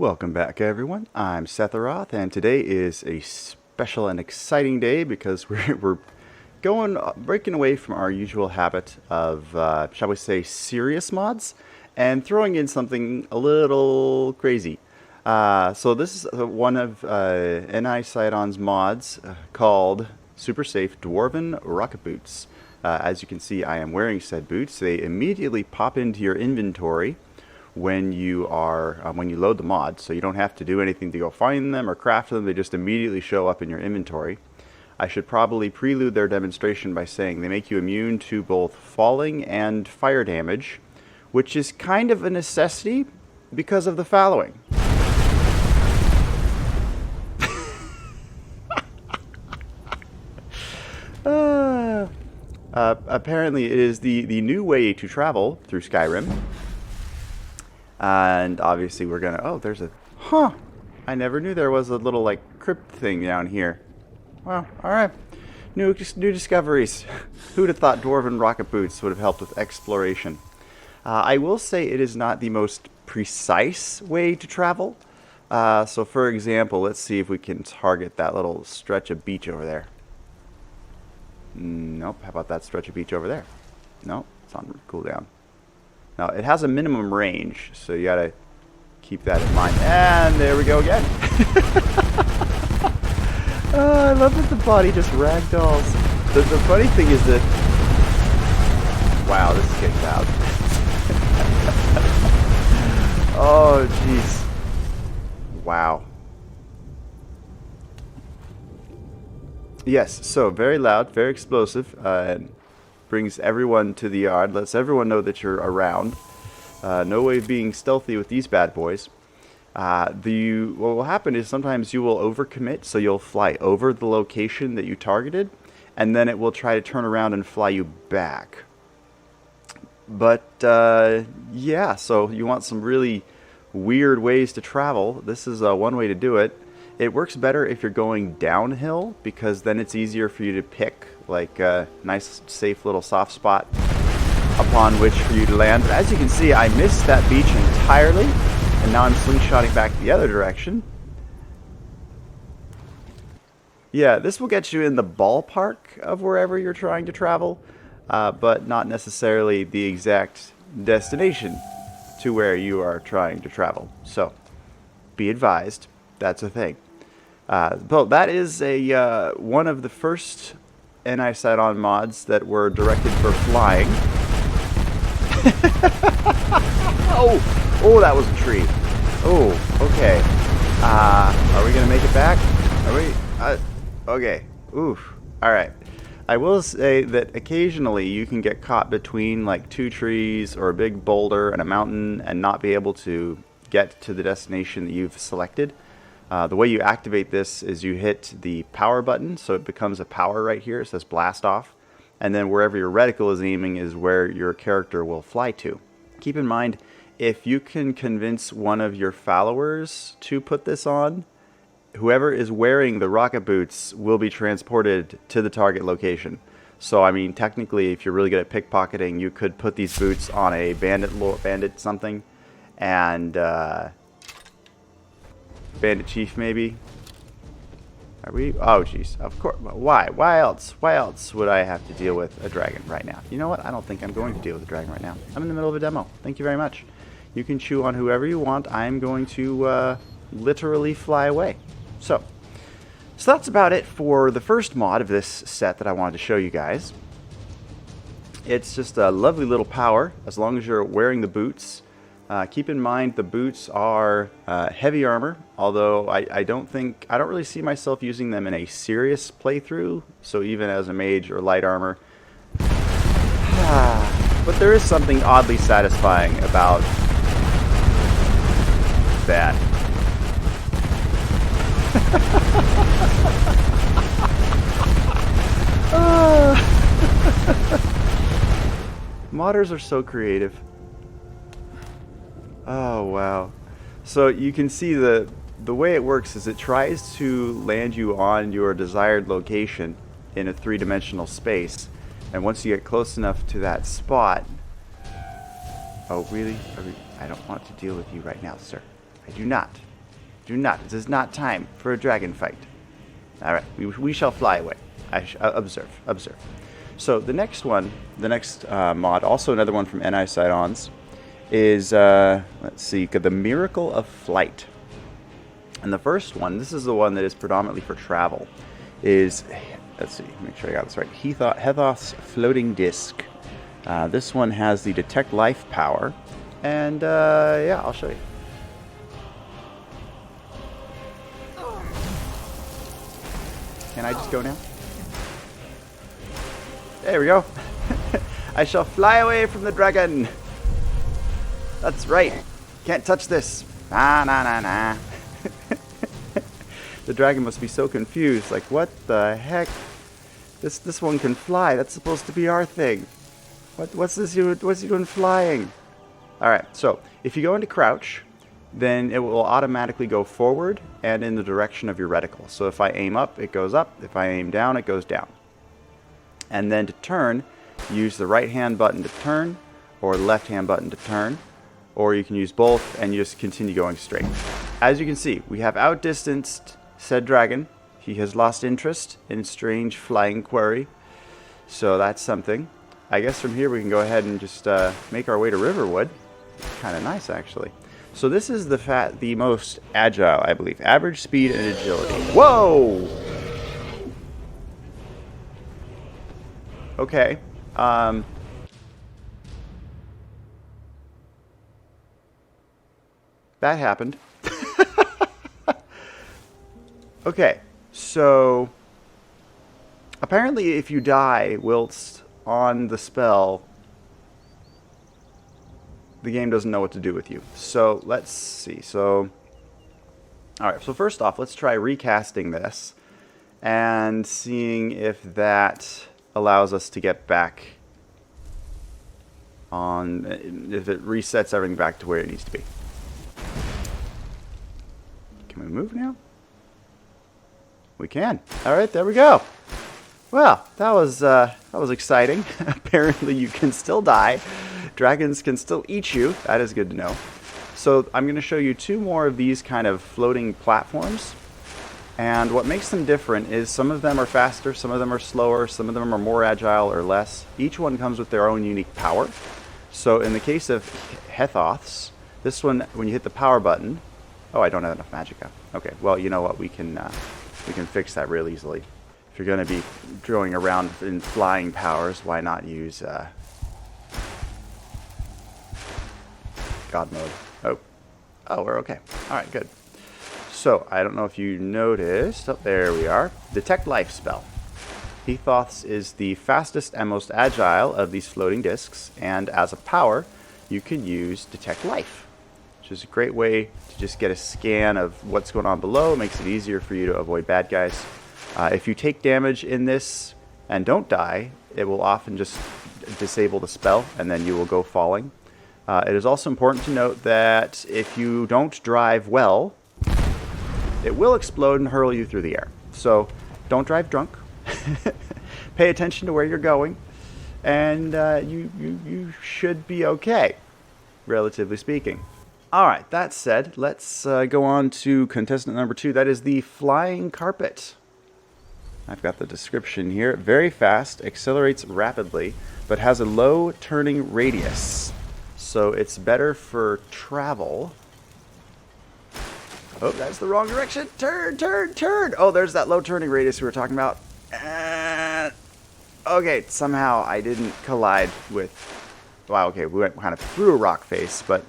Welcome back, everyone. I'm Setharoth, and today is a special and exciting day because we're breaking away from our usual habit of, shall we say, serious mods, and throwing in something a little crazy. So this is one of NI Sidon's mods called Super Safe Dwarven Rocket Boots. As you can see, I am wearing said boots. They immediately pop into your inventory when you load the mod, so you don't have to do anything to go find them or craft them. They just immediately show up in your inventory. I should probably prelude their demonstration by saying they make you immune to both falling and fire damage, which is kind of a necessity because of the following. Apparently it is the new way to travel through Skyrim. And obviously we're gonna, there's a, I never knew there was a little like crypt thing down here. Well, alright. New discoveries. Who'd have thought Dwarven rocket boots would have helped with exploration? I will say it is not the most precise way to travel. So for example, let's see if we can target that little stretch of beach over there. Nope. How about that stretch of beach over there? Nope. It's on cooldown. Now, it has a minimum range, so you gotta keep that in mind. And there we go again. I love that the body just ragdolls. The funny thing is that... Wow, this is getting loud. Oh, jeez. Wow. Yes, so very loud, very explosive, and brings everyone to the yard, lets everyone know that you're around. No way of being stealthy with these bad boys. What will happen is sometimes you will overcommit, so you'll fly over the location that you targeted, and then it will try to turn around and fly you back. But, yeah, so you want some really weird ways to travel. This is one way to do it. It works better if you're going downhill, because then it's easier for you to pick like a nice, safe little soft spot upon which for you to land. But as you can see, I missed that beach entirely, and now I'm slingshotting back the other direction. Yeah, this will get you in the ballpark of wherever you're trying to travel, but not necessarily the exact destination to where you are trying to travel. So, be advised, that's a thing. But that is a one of the first NI Sidon mods that were directed for flying. Oh, that was a tree. Oh, okay. Are we gonna make it back? Are we? Okay. Oof. All right. I will say that occasionally you can get caught between like two trees or a big boulder and a mountain and not be able to get to the destination that you've selected. The way you activate this is you hit the power button, so it becomes a power right here. It says blast off. And then wherever your reticle is aiming is where your character will fly to. Keep in mind, if you can convince one of your followers to put this on, whoever is wearing the rocket boots will be transported to the target location. So, I mean, technically, if you're really good at pickpocketing, you could put these boots on a bandit something, and... Bandit Chief, maybe? Are we? Oh, jeez. Of course. Why? Why else? Why else would I have to deal with a dragon right now? You know what? I don't think I'm going to deal with a dragon right now. I'm in the middle of a demo. Thank you very much. You can chew on whoever you want. I'm going to literally fly away. So that's about it for the first mod of this set that I wanted to show you guys. It's just a lovely little power, as long as you're wearing the boots. Keep in mind the boots are heavy armor, although I don't really see myself using them in a serious playthrough, so even as a mage or light armor. But there is something oddly satisfying about that. Modders are so creative. Oh, wow. So you can see the way it works is it tries to land you on your desired location in a three-dimensional space. And once you get close enough to that spot... Oh, really? I don't want to deal with you right now, sir. I do not. Do not. This is not time for a dragon fight. All right. We shall fly away. Observe. Observe. So the next one, the next mod, also another one from NI Side-Ons, is, let's see, the Miracle of Flight. And the first one, this is the one that is predominantly for travel, is, let's see, make sure I got this right, Hethoth's Floating Disc. This one has the Detect Life power, and yeah, I'll show you. Can I just go now? There we go. I shall fly away from the dragon. That's right. Can't touch this. Nah, nah, nah, nah. The dragon must be so confused. Like, what the heck? This one can fly. That's supposed to be our thing. What's this? What's he doing flying? All right. So if you go into crouch, then it will automatically go forward and in the direction of your reticle. So if I aim up, it goes up. If I aim down, it goes down. And then to turn, use the right-hand button to turn, or the left-hand button to turn, or you can use both and you just continue going straight. As you can see, we have outdistanced said dragon. He has lost interest in strange flying quarry, so that's something. I guess from here we can go ahead and just make our way to Riverwood. Kind of nice, actually. So this is the most agile, I believe. Average speed and agility. Whoa! Okay. That happened. Okay, so apparently if you die whilst on the spell, the game doesn't know what to do with you. So let's see. So, alright, so first off, let's try recasting this and seeing if that allows us to get back on, if it resets everything back to where it needs to be. Can we move now? We can. Alright, there we go. Well, that was exciting. Apparently you can still die. Dragons can still eat you. That is good to know. So I'm going to show you two more of these kind of floating platforms. And what makes them different is some of them are faster, some of them are slower, some of them are more agile or less. Each one comes with their own unique power. So in the case of Hethoth's, this one, when you hit the power button... Oh, I don't have enough magicka. Okay, well, you know what? We can fix that real easily. If you're going to be throwing around in flying powers, why not use... God mode. Oh, we're okay. Alright, good. So, I don't know if you noticed. Oh, there we are. Detect Life spell. Hethoth's is the fastest and most agile of these floating discs, and as a power, you can use Detect Life, which is a great way to just get a scan of what's going on below. It makes it easier for you to avoid bad guys. If you take damage in this and don't die, it will often just disable the spell, and then you will go falling. It is also important to note that if you don't drive well, it will explode and hurl you through the air. So don't drive drunk. Pay attention to where you're going, and you should be okay, relatively speaking. All right, that said, let's go on to contestant number 2. That is the Flying Carpet. I've got the description here. Very fast, accelerates rapidly, but has a low turning radius. So it's better for travel. Oh, that's the wrong direction. Turn, turn, turn. Oh, there's that low turning radius we were talking about. Okay, somehow I didn't collide with... Wow, okay, we went kind of through a rock face, but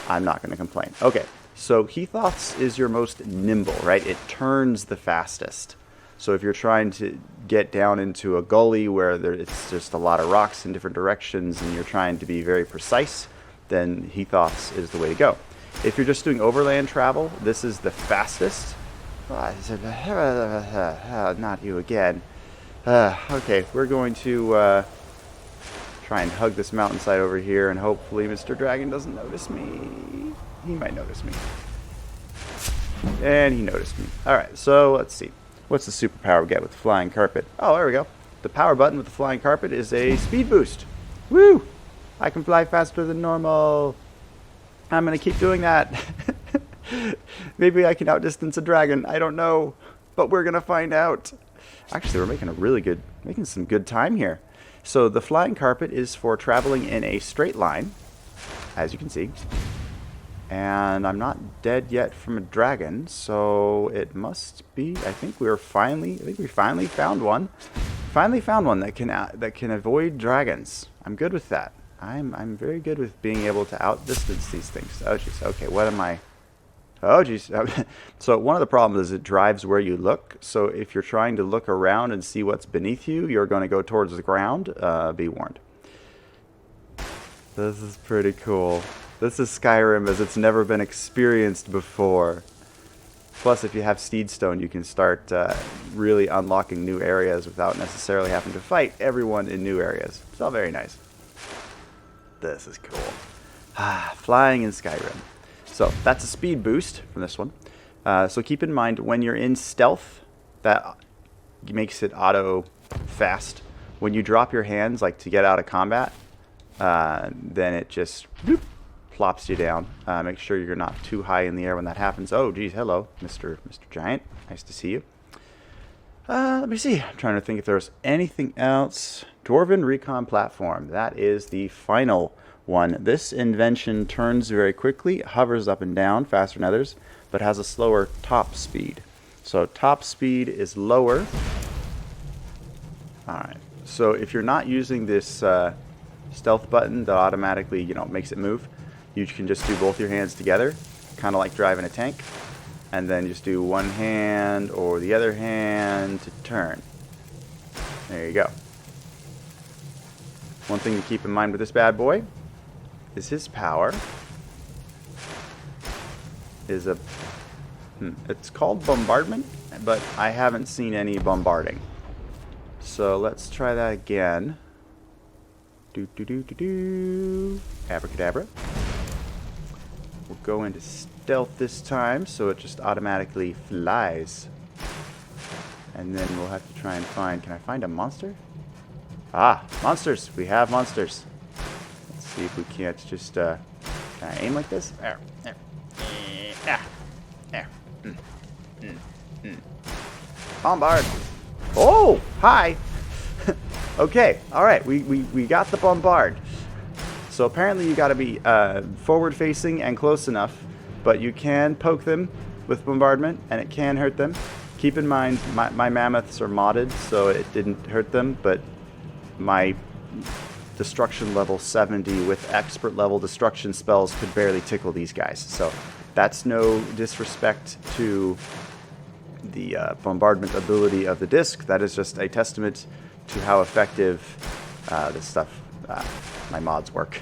I'm not going to complain. Okay, so Hethoth's is your most nimble, right? It turns the fastest. So if you're trying to get down into a gully where it's just a lot of rocks in different directions and you're trying to be very precise, then Hethoth's is the way to go. If you're just doing overland travel, this is the fastest. Not you again. Okay, we're going to try and hug this mountainside over here, and hopefully Mr. Dragon doesn't notice me. He might notice me. And he noticed me. Alright, so let's see. What's the superpower we get with the Flying Carpet? Oh, there we go. The power button with the Flying Carpet is a speed boost. Woo! I can fly faster than normal. I'm going to keep doing that. Maybe I can outdistance a dragon. I don't know. But we're going to find out. Actually, we're making some good time here. So the flying carpet is for traveling in a straight line, as you can see. And I'm not dead yet from a dragon, so it must be. I think we finally found one. Finally found one that can avoid dragons. I'm good with that. I'm very good with being able to outdistance these things. Oh jeez. Okay, what am I? Oh jeez. So one of the problems is it drives where you look. So if you're trying to look around and see what's beneath you, you're going to go towards the ground. Be warned. This is pretty cool. This is Skyrim as it's never been experienced before. Plus, if you have Steedstone, you can start really unlocking new areas without necessarily having to fight everyone in new areas. It's all very nice. This is cool. Flying in Skyrim. So that's a speed boost from this one. So keep in mind, when you're in stealth, that makes it auto fast. When you drop your hands, like to get out of combat, then it just bloop, plops you down. Make sure you're not too high in the air when that happens. Oh, geez, hello, Mr. Giant. Nice to see you. Let me see. I'm trying to think if there's anything else. Dwarven Recon platform. That is the final one. This invention turns very quickly, hovers up and down faster than others, but has a slower top speed. So top speed is lower. All right. So if you're not using this stealth button that automatically, makes it move, you can just do both your hands together, kind of like driving a tank, and then just do one hand or the other hand to turn. There you go. One thing to keep in mind with this bad boy is his power is it's called bombardment, but I haven't seen any bombarding. So let's try that again. Abracadabra. We'll go into stealth this time, so it just automatically flies. And then we'll have to try and find... Can I find a monster? Ah, monsters! We have monsters. Let's see if we can't just... Can I aim like this? There. Bombard! Oh! Hi! Okay, alright, we got the bombard. So apparently you got to be forward-facing and close enough, but you can poke them with bombardment, and it can hurt them. Keep in mind, my mammoths are modded, so it didn't hurt them, but my destruction level 70 with expert level destruction spells could barely tickle these guys. So that's no disrespect to the bombardment ability of the disc. That is just a testament to how effective this stuff, my mods work.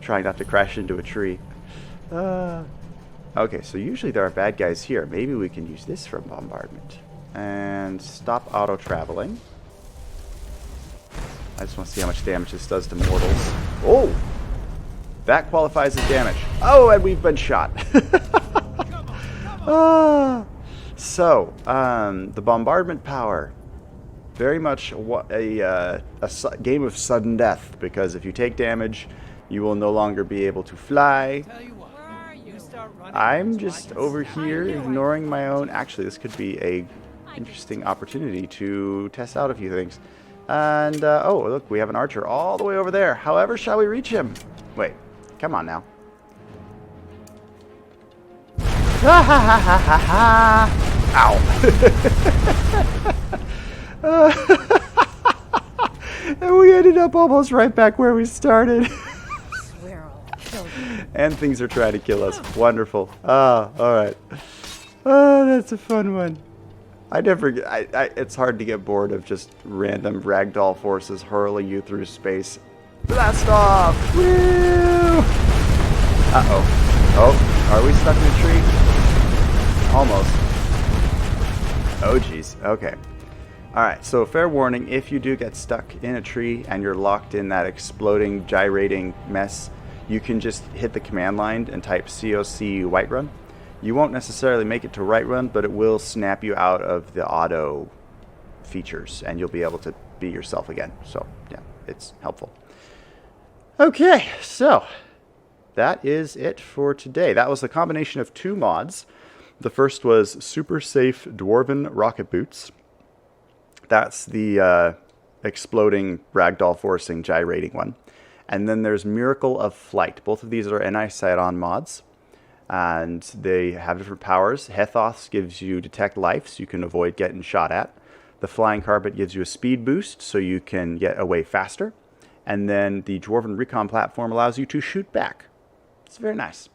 Trying not to crash into a tree. Okay, so usually there are bad guys here. Maybe we can use this for bombardment. And stop auto-traveling. I just want to see how much damage this does to mortals. Oh! That qualifies as damage. Oh, and we've been shot. So, the bombardment power. Very much a game of sudden death, because if you take damage, you will no longer be able to fly. I'm just over here ignoring my own... Actually, this could be a interesting opportunity to test out a few things. And, oh, look, we have an archer all the way over there. However, shall we reach him? Wait, come on now. Ha ha ha ha ha ha! Ow! And we ended up almost right back where we started. And things are trying to kill us. Wonderful. Ah, alright. Oh, that's a fun one. It's hard to get bored of just random ragdoll forces hurling you through space. Blast off! Woo! Uh-oh. Oh, are we stuck in a tree? Almost. Oh, jeez. Okay. Alright, so fair warning, if you do get stuck in a tree and you're locked in that exploding, gyrating mess, you can just hit the command line and type COC Whiterun. You won't necessarily make it to Whiterun, but it will snap you out of the auto features, and you'll be able to be yourself again. So, yeah, it's helpful. Okay, so that is it for today. That was a combination of 2 mods. The first was Super Safe Dwarven Rocket Boots. That's the exploding ragdoll forcing gyrating one. And then there's Miracle of Flight. Both of these are NI Side-On mods, and they have different powers. Hethos gives you Detect Life, so you can avoid getting shot at. The Flying Carpet gives you a speed boost, so you can get away faster. And then the Dwarven Recon platform allows you to shoot back. It's very nice.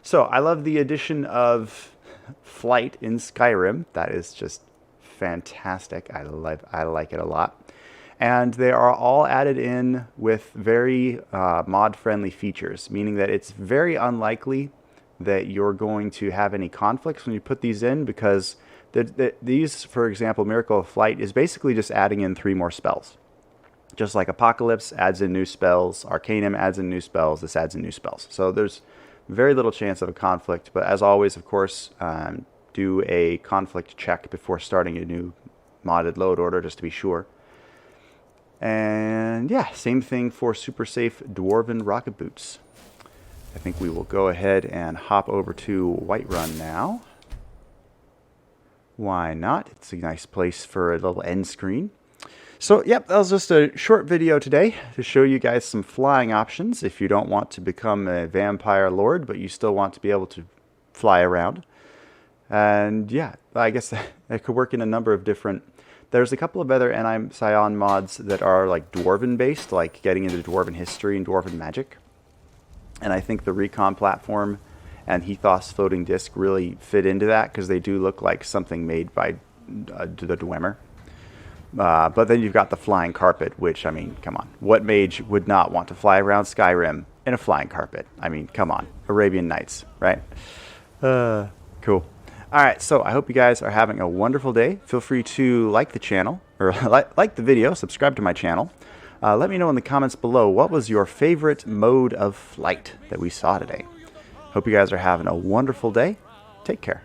So I love the addition of flight in Skyrim. That is just fantastic. I like it a lot. And they are all added in with very mod-friendly features, meaning that it's very unlikely that you're going to have any conflicts when you put these in, because these, for example, Miracle of Flight is basically just adding in 3 more spells. Just like Apocalypse adds in new spells, Arcanum adds in new spells, this adds in new spells. So there's very little chance of a conflict, but as always, of course, do a conflict check before starting a new modded load order, just to be sure. And yeah, same thing for Super Safe Dwarven Rocket Boots. I think we will go ahead and hop over to Whiterun now. Why not? It's a nice place for a little end screen. So, yep, that was just a short video today to show you guys some flying options if you don't want to become a vampire lord, but you still want to be able to fly around. And yeah, I guess that could work in a number of different... There's a couple of other Scion mods that are like Dwarven based, like getting into Dwarven history and Dwarven magic. And I think the Recon platform and Hethos floating disc really fit into that, because they do look like something made by the Dwemer. But then you've got the Flying Carpet, which, I mean, come on. What mage would not want to fly around Skyrim in a flying carpet? I mean, come on. Arabian Nights, right? Cool. Alright, so I hope you guys are having a wonderful day. Feel free to like the channel, or like the video, subscribe to my channel. Let me know in the comments below, what was your favorite mode of flight that we saw today? Hope you guys are having a wonderful day. Take care.